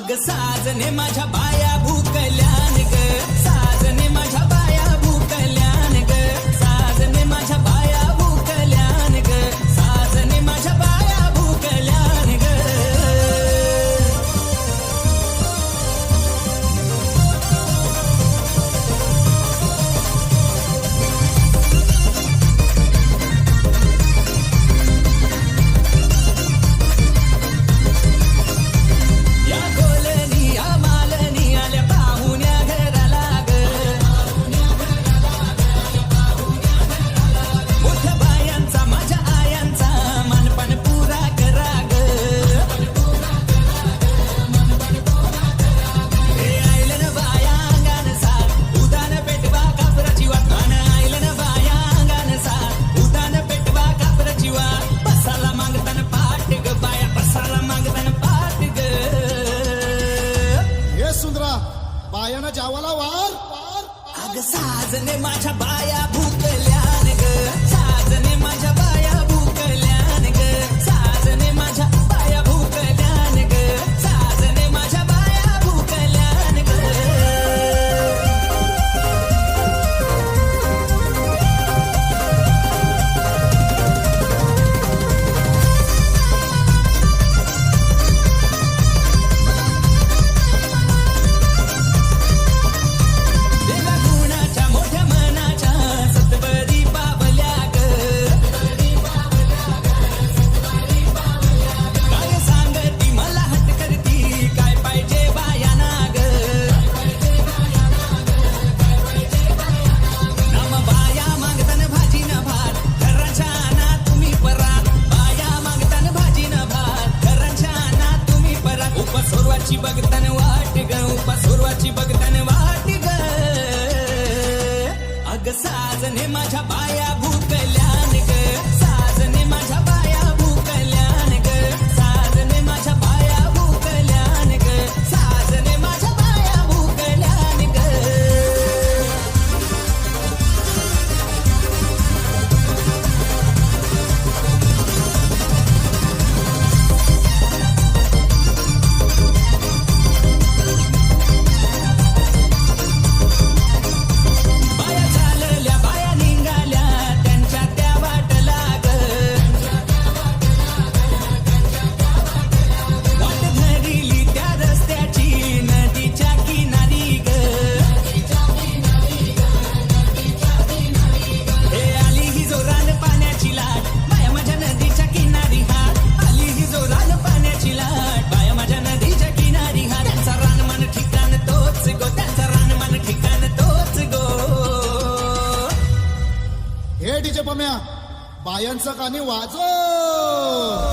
अग साजने माझ्या बाया भूकल्यान ग, साजने माझ्या बाया भूकल्यान ग, साजने माझ्या बाया भूकल्यान ग, साजने माझ्या बाया भूकल्यान ग. या कोलनी या मालनी आल्या पाहुण्या घराला ग, मोठ्या बायांचा माझ्या आयांचा मानपण पुरा करा ग. हे आयलं ना बाया अंगान सार उदान पेटवा कापराची वाट, आयलं ना बाया अंगान सार उदान पेटवा कापराची वाट. बसाला मागताना पाट ग बाया, बसाला मागताना पाट ग. हे सुंदरा बायानं जावाला वार अग साजने माझ्या बाया भूकल्यान ग, साजने माझ्या बाया भूकल्यान ग, साजने माझ्या बाया भूकल्यान ग, साजने माझ्या बाया भूकल्यान ग. देवा गुणाच्या मोठ्या मनाच्या सतबरी पावल्या ग, काय सांगती मला हट करती काय पाहिजे बायाना ग. नाम बाया मागताना भाजी न भात घराच्या ना तुम्ही परा, बाया मागताना भाजी न भात घराच्या ना तुम्ही परा. उपसोरवाची बघताना वाट ग, उपसोरवाची बघताना वाट ग. अग साजने माझ्या बाया भूकल्यान ग, साजने माझ्या बाया भूकल्यान ग, साजने माझ्या बाया भूकल्यान ग, साजने माझ्या बाया भूकल्यान ग. बाया चालल्या बाया निघाल्या त्यांच्या त्या वाटला ग, वाट धरिली त्या रस्त्याची नदीच्या किनारी ग. हे आली ही जोरान पाण्याची लाट बाया माझ्या नदीच्या किनारी हात, आली ही जोरान पाण्याची लाट बाया माझ्या नदीच्या किनारी हात. त्यांचा रानमान ठिकाण तोच गो, त्यांचा रानमान ठिकाण तोच गो. हे डीजे पम्या बायांचं गाणी वाजव.